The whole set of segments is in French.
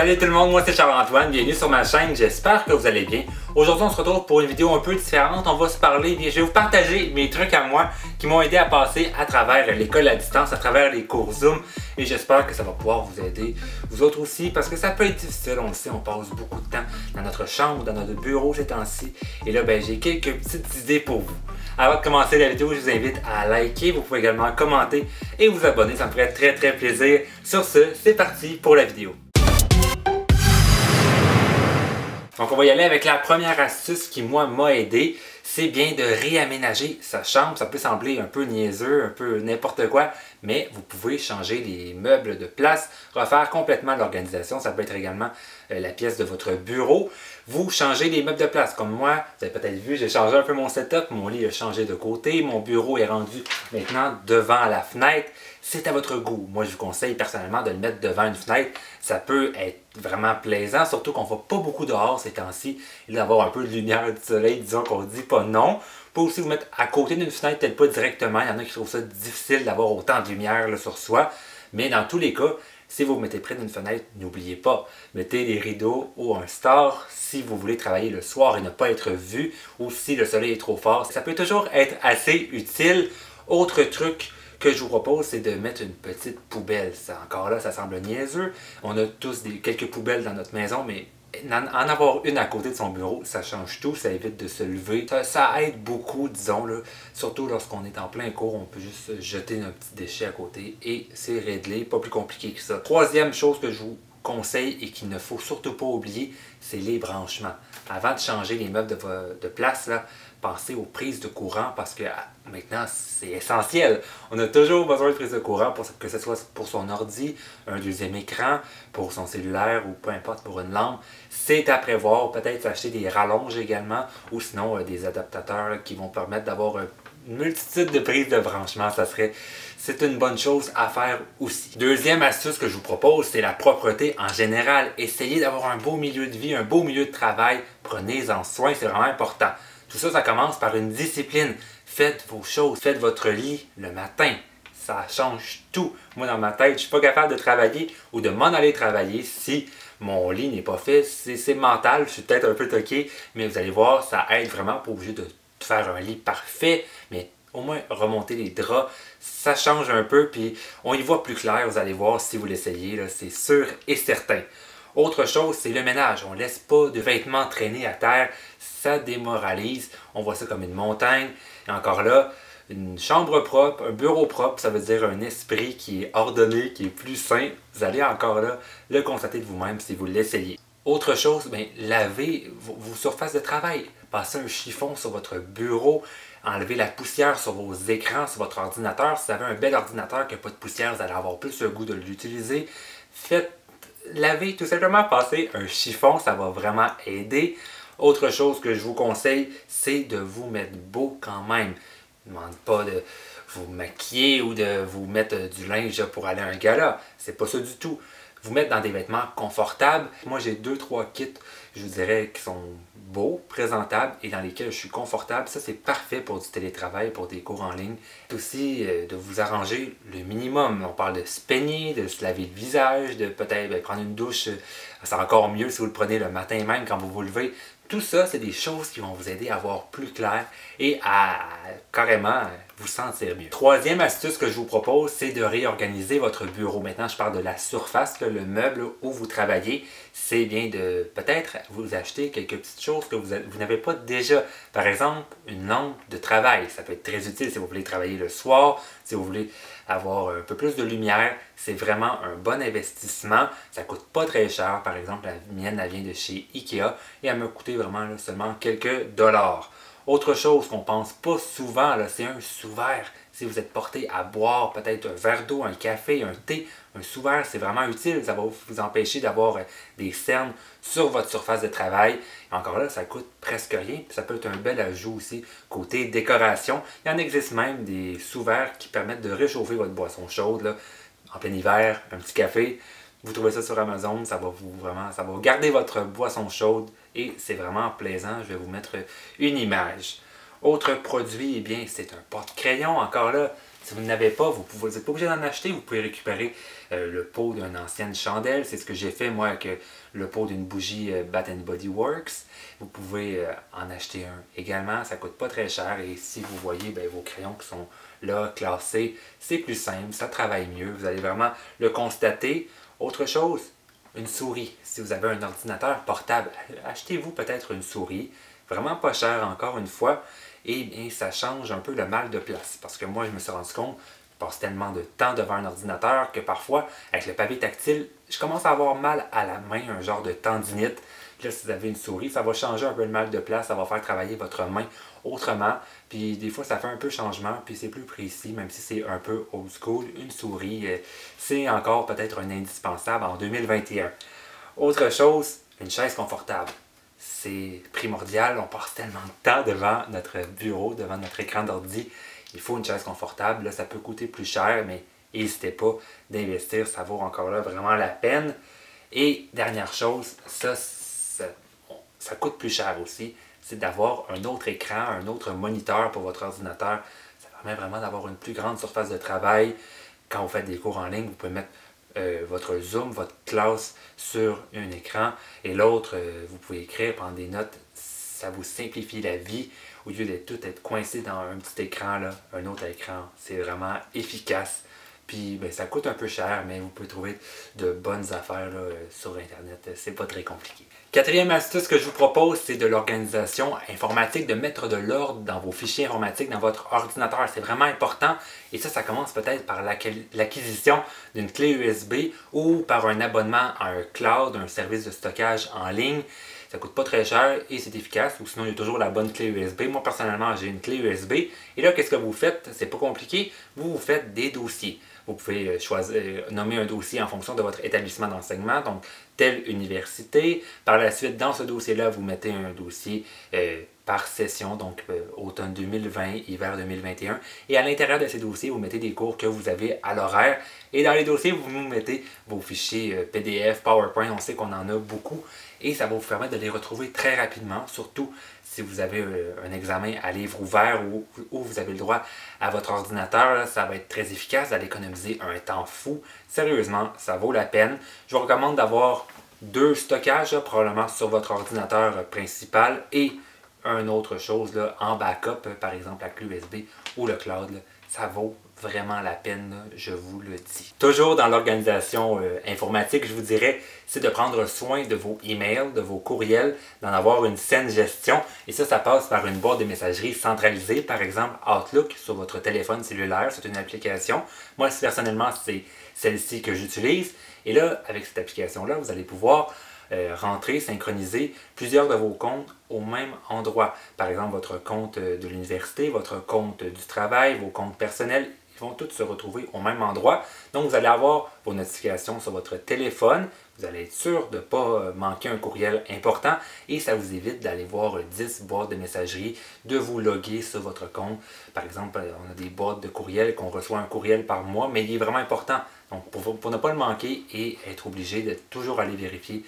Salut tout le monde, moi c'est Charles-Antoine, bienvenue sur ma chaîne, j'espère que vous allez bien. Aujourd'hui on se retrouve pour une vidéo un peu différente, on va se parler, je vais vous partager mes trucs à moi qui m'ont aidé à passer à travers l'école à distance, à travers les cours Zoom et j'espère que ça va pouvoir vous aider, vous autres aussi, parce que ça peut être difficile, on le sait, on passe beaucoup de temps dans notre chambre, dans notre bureau ces temps-ci et là j'ai quelques petites idées pour vous. Avant de commencer la vidéo, je vous invite à liker, vous pouvez également commenter et vous abonner, ça me ferait très plaisir. Sur ce, c'est parti pour la vidéo. Donc on va y aller avec la première astuce qui moi m'a aidé, c'est bien de réaménager sa chambre. Ça peut sembler un peu niaiseux, un peu n'importe quoi, mais vous pouvez changer les meubles de place, refaire complètement l'organisation. Ça peut être également la pièce de votre bureau. Vous changez les meubles de place. Comme moi, vous avez peut-être vu, j'ai changé un peu mon setup. Mon lit a changé de côté. Mon bureau est rendu maintenant devant la fenêtre. C'est à votre goût. Moi, je vous conseille personnellement de le mettre devant une fenêtre. Ça peut être vraiment plaisant, surtout qu'on ne va pas beaucoup dehors ces temps-ci. Et d'avoir un peu de lumière du soleil, disons qu'on ne dit pas non. Vous pouvez aussi vous mettre à côté d'une fenêtre, peut-être pas directement. Il y en a qui trouvent ça difficile d'avoir autant de lumière là, sur soi. Mais dans tous les cas, si vous vous mettez près d'une fenêtre, n'oubliez pas, mettez les rideaux ou un star si vous voulez travailler le soir et ne pas être vu ou si le soleil est trop fort. Ça peut toujours être assez utile. Autre truc que je vous propose, c'est de mettre une petite poubelle. Encore là, ça semble niaiseux. On a tous quelques poubelles dans notre maison, mais en avoir une à côté de son bureau, ça change tout, ça évite de se lever. Ça aide beaucoup, disons, là, surtout lorsqu'on est en plein cours, on peut juste jeter un petit déchet à côté et c'est réglé, pas plus compliqué que ça. Troisième chose que je vous conseille et qu'il ne faut surtout pas oublier, c'est les branchements. Avant de changer les meubles de place, là, pensez aux prises de courant parce que maintenant c'est essentiel. On a toujours besoin de prises de courant, que ce soit pour son ordi, un deuxième écran, pour son cellulaire ou peu importe pour une lampe. C'est à prévoir, peut-être acheter des rallonges également ou sinon des adaptateurs là, qui vont permettre d'avoir une multitude de prises de branchement. C'est une bonne chose à faire aussi. Deuxième astuce que je vous propose, c'est la propreté en général. Essayez d'avoir un beau milieu de vie, un beau milieu de travail. Prenez-en soin, c'est vraiment important. Tout ça, ça commence par une discipline. Faites vos choses, faites votre lit le matin. Ça change tout. Moi, dans ma tête, je ne suis pas capable de travailler ou de m'en aller travailler si mon lit n'est pas fait. C'est mental, je suis peut-être un peu toqué, mais vous allez voir, ça aide vraiment, pas obligé de faire un lit parfait, mais au moins remonter les draps, ça change un peu, puis on y voit plus clair, vous allez voir si vous l'essayez, c'est sûr et certain. Autre chose, c'est le ménage. On ne laisse pas de vêtements traîner à terre, ça démoralise. On voit ça comme une montagne. Et encore là, une chambre propre, un bureau propre, ça veut dire un esprit qui est ordonné, qui est plus sain. Vous allez encore là le constater de vous-même si vous l'essayez. Autre chose, lavez vos surfaces de travail. Passez un chiffon sur votre bureau, enlevez la poussière sur vos écrans, sur votre ordinateur. Si vous avez un bel ordinateur qui n'a pas de poussière, vous allez avoir plus le goût de l'utiliser. Lavez, tout simplement, passer un chiffon, ça va vraiment aider. Autre chose que je vous conseille, c'est de vous mettre beau quand même. Je ne demande pas de vous maquiller ou de vous mettre du linge pour aller à un gala. C'est pas ça du tout. Vous mettre dans des vêtements confortables. Moi, j'ai 2-3 kits, je vous dirais, qui sont beaux, présentables et dans lesquels je suis confortable. Ça, c'est parfait pour du télétravail, pour des cours en ligne. C'est aussi de vous arranger le minimum. On parle de se peigner, de se laver le visage, de peut-être prendre une douche. C'est encore mieux si vous le prenez le matin même quand vous vous levez. Tout ça, c'est des choses qui vont vous aider à voir plus clair et à carrément vous sentir mieux. Troisième astuce que je vous propose, c'est de réorganiser votre bureau. Maintenant, je parle de la surface, le meuble où vous travaillez. C'est bien de peut-être vous acheter quelques petites choses que vous n'avez pas déjà. Par exemple, une lampe de travail. Ça peut être très utile si vous voulez travailler le soir, si vous voulez avoir un peu plus de lumière. C'est vraiment un bon investissement. Ça ne coûte pas très cher. Par exemple, la mienne, elle vient de chez Ikea et elle m'a coûté vraiment seulement quelques dollars. Autre chose qu'on pense pas souvent, c'est un sous-verre. Si vous êtes porté à boire peut-être un verre d'eau, un café, un thé, un sous-verre, c'est vraiment utile. Ça va vous empêcher d'avoir des cernes sur votre surface de travail. Et encore là, ça coûte presque rien. Ça peut être un bel ajout aussi côté décoration. Il y en existe même des sous-verres qui permettent de réchauffer votre boisson chaude là, en plein hiver, un petit café. Vous trouvez ça sur Amazon, ça va garder votre boisson chaude et c'est vraiment plaisant. Je vais vous mettre une image. Autre produit, eh bien, c'est un porte-crayon. Encore là, Si vous n'avez pas, vous n'êtes pas obligé d'en acheter, vous pouvez récupérer le pot d'une ancienne chandelle. C'est ce que j'ai fait moi avec le pot d'une bougie Bath Body Works. Vous pouvez en acheter un également, ça ne coûte pas très cher et si vous voyez vos crayons qui sont là classés, c'est plus simple, ça travaille mieux, vous allez vraiment le constater. Autre chose, une souris. Si vous avez un ordinateur portable, achetez-vous peut-être une souris, vraiment pas cher encore une fois. Et bien, ça change un peu le mal de place. Parce que moi, je me suis rendu compte, je passe tellement de temps devant un ordinateur que parfois, avec le papier tactile, je commence à avoir mal à la main, un genre de tendinite. Puis là, si vous avez une souris, ça va changer un peu le mal de place, ça va faire travailler votre main autrement. Puis des fois, ça fait un peu changement, puis c'est plus précis, même si c'est un peu old school. Une souris, c'est encore peut-être un indispensable en 2021. Autre chose, une chaise confortable. C'est primordial, on passe tellement de temps devant notre bureau, devant notre écran d'ordi. Il faut une chaise confortable, là, ça peut coûter plus cher, mais n'hésitez pas d'investir, ça vaut encore là vraiment la peine. Et dernière chose, ça coûte plus cher aussi, c'est d'avoir un autre écran, un autre moniteur pour votre ordinateur. Ça permet vraiment d'avoir une plus grande surface de travail. Quand vous faites des cours en ligne, vous pouvez mettre votre Zoom, votre classe sur un écran et l'autre, vous pouvez écrire, prendre des notes. Ça vous simplifie la vie au lieu d'être tout être coincé dans un petit écran, là, un autre écran. C'est vraiment efficace. Puis ça coûte un peu cher, mais vous pouvez trouver de bonnes affaires là, sur Internet. C'est pas très compliqué. Quatrième astuce que je vous propose, c'est de l'organisation informatique, de mettre de l'ordre dans vos fichiers informatiques, dans votre ordinateur. C'est vraiment important. Et ça commence peut-être par l'acquisition d'une clé USB ou par un abonnement à un cloud, un service de stockage en ligne. Ça coûte pas très cher et c'est efficace. Ou sinon, il y a toujours la bonne clé USB. Moi, personnellement, j'ai une clé USB. Et là, qu'est-ce que vous faites? C'est pas compliqué. Vous faites des dossiers. Vous pouvez nommer un dossier en fonction de votre établissement d'enseignement, donc telle université. Par la suite, dans ce dossier-là, vous mettez un dossier par session, donc automne 2020, hiver 2021. Et à l'intérieur de ces dossiers, vous mettez des cours que vous avez à l'horaire. Et dans les dossiers, vous nous mettez vos fichiers PDF, PowerPoint, on sait qu'on en a beaucoup. Et ça va vous permettre de les retrouver très rapidement, surtout si vous avez un examen à livre ouvert ou vous avez le droit à votre ordinateur, là, ça va être très efficace, vous allez économiser un temps fou. Sérieusement, ça vaut la peine. Je vous recommande d'avoir 2 stockages, là, probablement sur votre ordinateur principal et une autre chose là, en backup, par exemple la clé USB ou le cloud. Là, ça vaut vraiment la peine, là, je vous le dis. Toujours dans l'organisation informatique, je vous dirais, c'est de prendre soin de vos emails, de vos courriels, d'en avoir une saine gestion. Et ça passe par une boîte de messagerie centralisée, par exemple Outlook sur votre téléphone cellulaire. C'est une application. Moi, personnellement, c'est celle-ci que j'utilise. Et là, avec cette application-là, vous allez pouvoir rentrer, synchroniser plusieurs de vos comptes au même endroit. Par exemple, votre compte de l'université, votre compte du travail, vos comptes personnels, ils vont tous se retrouver au même endroit. Donc, vous allez avoir vos notifications sur votre téléphone. Vous allez être sûr de ne pas manquer un courriel important et ça vous évite d'aller voir 10 boîtes de messagerie, de vous loguer sur votre compte. Par exemple, on a des boîtes de courriel qu'on reçoit un courriel par mois, mais il est vraiment important. Donc, pour ne pas le manquer et être obligé de toujours aller vérifier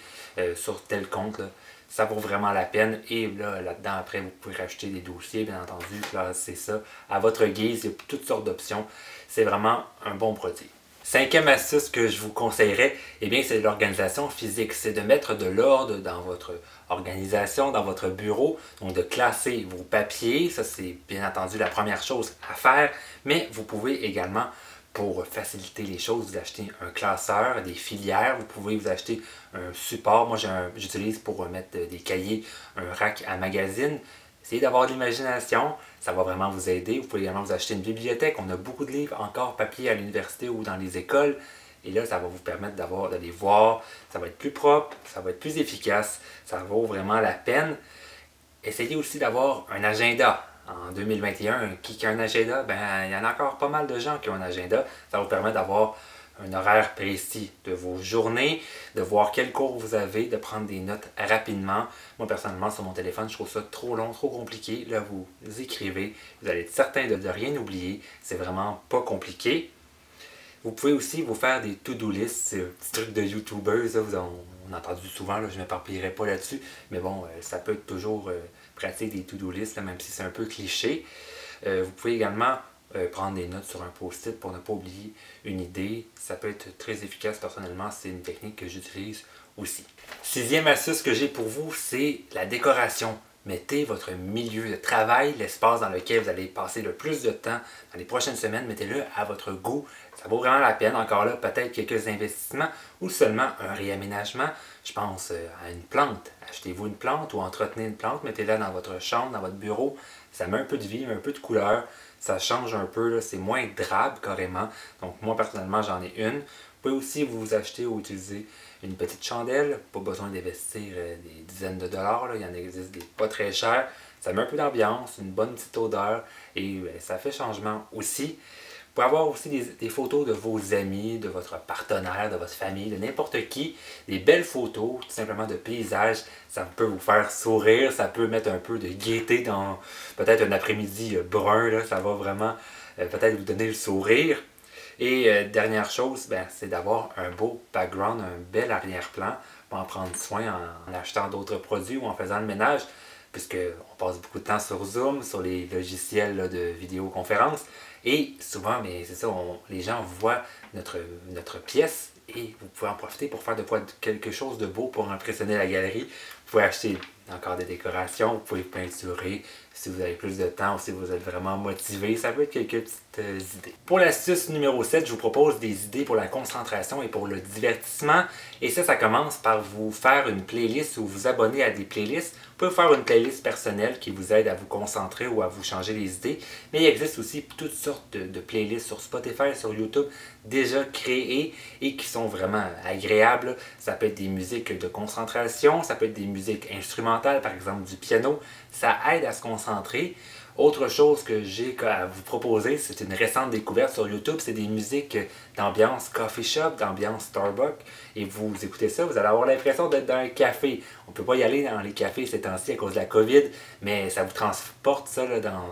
sur tel compte, là, ça vaut vraiment la peine. Et là-dedans, après, vous pouvez rajouter des dossiers, bien entendu, classer ça à votre guise. Il y a toutes sortes d'options. C'est vraiment un bon produit. Cinquième astuce que je vous conseillerais, eh bien, c'est l'organisation physique. C'est de mettre de l'ordre dans votre organisation, dans votre bureau. Donc, de classer vos papiers. Ça, c'est bien entendu la première chose à faire. Mais vous pouvez également, pour faciliter les choses, vous achetez un classeur, des filières, vous pouvez vous acheter un support. Moi, j'utilise pour mettre des cahiers, un rack à magazines. Essayez d'avoir de l'imagination, ça va vraiment vous aider. Vous pouvez également vous acheter une bibliothèque. On a beaucoup de livres encore papier à l'université ou dans les écoles. Et là, ça va vous permettre de les voir. Ça va être plus propre, ça va être plus efficace. Ça vaut vraiment la peine. Essayez aussi d'avoir un agenda. En 2021, qui a un agenda? Ben, il y en a encore pas mal de gens qui ont un agenda. Ça va vous permettre d'avoir un horaire précis de vos journées, de voir quel cours vous avez, de prendre des notes rapidement. Moi, personnellement, sur mon téléphone, je trouve ça trop long, trop compliqué. Là, vous écrivez, vous allez être certain de rien oublier. C'est vraiment pas compliqué. Vous pouvez aussi vous faire des to-do lists, c'est un petit truc de YouTubers, on a entendu souvent, là, je ne m'éparpillerai pas là-dessus, mais bon, ça peut être toujours pratique des to-do lists, là, même si c'est un peu cliché. Vous pouvez également prendre des notes sur un post-it pour ne pas oublier une idée. Ça peut être très efficace. Personnellement, c'est une technique que j'utilise aussi. Sixième astuce que j'ai pour vous, c'est la décoration. Mettez votre milieu de travail, l'espace dans lequel vous allez passer le plus de temps dans les prochaines semaines, mettez-le à votre goût. Ça vaut vraiment la peine. Encore là, peut-être quelques investissements ou seulement un réaménagement. Je pense à une plante. Achetez-vous une plante ou entretenez une plante, mettez-la dans votre chambre, dans votre bureau. Ça met un peu de vie, un peu de couleur. Ça change un peu, c'est moins drabe carrément. Donc moi personnellement j'en ai une. Vous pouvez aussi vous acheter ou utiliser une petite chandelle. Pas besoin d'investir des dizaines de dollars. Là. Il y en existe des pas très chers. Ça met un peu d'ambiance, une bonne petite odeur et ça fait changement aussi. Vous pouvez avoir aussi des photos de vos amis, de votre partenaire, de votre famille, de n'importe qui. Des belles photos, tout simplement de paysages. Ça peut vous faire sourire, ça peut mettre un peu de gaieté dans peut-être un après-midi brun. Là, ça va vraiment peut-être vous donner le sourire. Et dernière chose, c'est d'avoir un beau background, un bel arrière-plan pour en prendre soin en achetant d'autres produits ou en faisant le ménage. Puisqu'on passe beaucoup de temps sur Zoom, sur les logiciels là, de vidéoconférence. Et souvent, c'est ça, les gens voient notre pièce et vous pouvez en profiter pour faire quelque chose de beau pour impressionner la galerie. Vous pouvez acheter encore des décorations, vous pouvez peinturer si vous avez plus de temps ou si vous êtes vraiment motivé. Ça peut être quelques petites idées. Pour l'astuce numéro 7, je vous propose des idées pour la concentration et pour le divertissement. Et ça commence par vous faire une playlist ou vous abonner à des playlists. Vous pouvez faire une playlist personnelle qui vous aide à vous concentrer ou à vous changer les idées. Mais il existe aussi toutes sortes de playlists sur Spotify, sur YouTube, déjà créées et qui sont vraiment agréables. Ça peut être des musiques de concentration, ça peut être des musiques instrumentales, par exemple du piano. Ça aide à se concentrer. Autre chose que j'ai à vous proposer, c'est une récente découverte sur YouTube, c'est des musiques d'ambiance coffee shop, d'ambiance Starbucks. Et vous écoutez ça, vous allez avoir l'impression d'être dans un café. On ne peut pas y aller dans les cafés ces temps-ci à cause de la COVID, mais ça vous transporte ça là, dans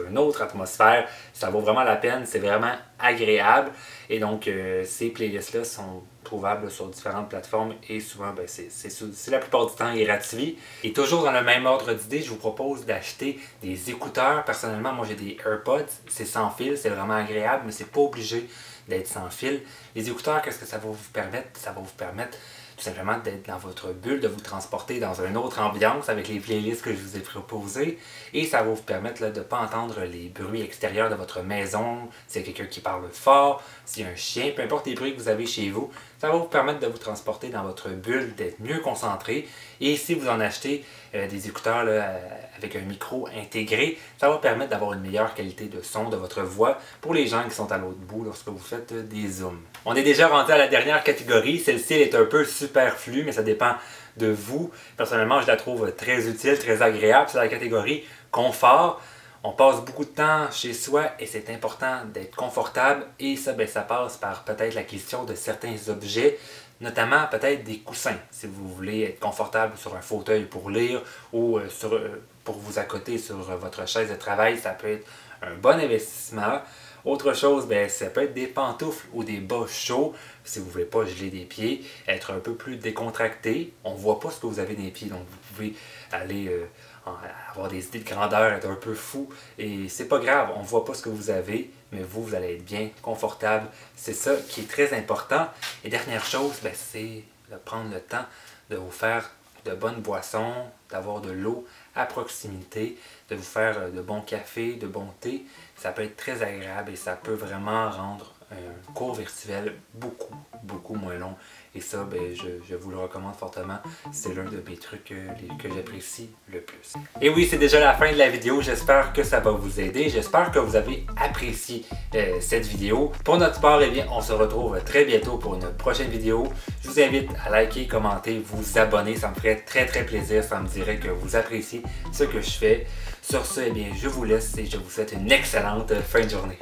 une autre atmosphère. Ça vaut vraiment la peine, c'est vraiment agréable. Et donc, ces playlists-là sont trouvables sur différentes plateformes et souvent, c'est la plupart du temps gratuit. Et toujours dans le même ordre d'idée, je vous propose d'acheter des écouteurs. Personnellement, moi j'ai des AirPods, c'est sans fil, c'est vraiment agréable, mais c'est pas obligé d'être sans fil. Les écouteurs, qu'est-ce que ça va vous permettre? Ça va vous permettre tout simplement d'être dans votre bulle, de vous transporter dans une autre ambiance avec les playlists que je vous ai proposées. Et ça va vous permettre là, de ne pas entendre les bruits extérieurs de votre maison, s'il y a quelqu'un qui parle fort, s'il y a un chien, peu importe les bruits que vous avez chez vous. Ça va vous permettre de vous transporter dans votre bulle, d'être mieux concentré. Et si vous en achetez des écouteurs là, avec un micro intégré, ça va vous permettre d'avoir une meilleure qualité de son de votre voix pour les gens qui sont à l'autre bout lorsque vous faites des zooms. On est déjà rendu à la dernière catégorie. Celle-ci est un peu superflue, mais ça dépend de vous. Personnellement, je la trouve très utile, très agréable. C'est la catégorie confort. On passe beaucoup de temps chez soi et c'est important d'être confortable. Et ça, ça passe par peut-être l'acquisition de certains objets, notamment peut-être des coussins. Si vous voulez être confortable sur un fauteuil pour lire ou pour vous accoter sur votre chaise de travail, ça peut être un bon investissement. Autre chose, ça peut être des pantoufles ou des bas chauds. Si vous ne voulez pas geler des pieds, être un peu plus décontracté. On ne voit pas ce que vous avez des pieds, donc vous pouvez aller avoir des idées de grandeur, être un peu fou. Et c'est pas grave, on ne voit pas ce que vous avez, mais vous allez être bien confortable. C'est ça qui est très important. Et dernière chose, c'est de prendre le temps de vous faire de bonnes boissons, d'avoir de l'eau à proximité, de vous faire de bons cafés, de bons thés. Ça peut être très agréable et ça peut vraiment rendre un cours virtuel beaucoup moins long. Et ça, je vous le recommande fortement. C'est l'un de mes trucs que j'apprécie le plus. Et oui, c'est déjà la fin de la vidéo. J'espère que ça va vous aider. J'espère que vous avez apprécié cette vidéo. Pour notre part, on se retrouve très bientôt pour une prochaine vidéo. Je vous invite à liker, commenter, vous abonner. Ça me ferait très plaisir. Ça me dirait que vous appréciez ce que je fais. Sur ce, je vous laisse et je vous souhaite une excellente fin de journée.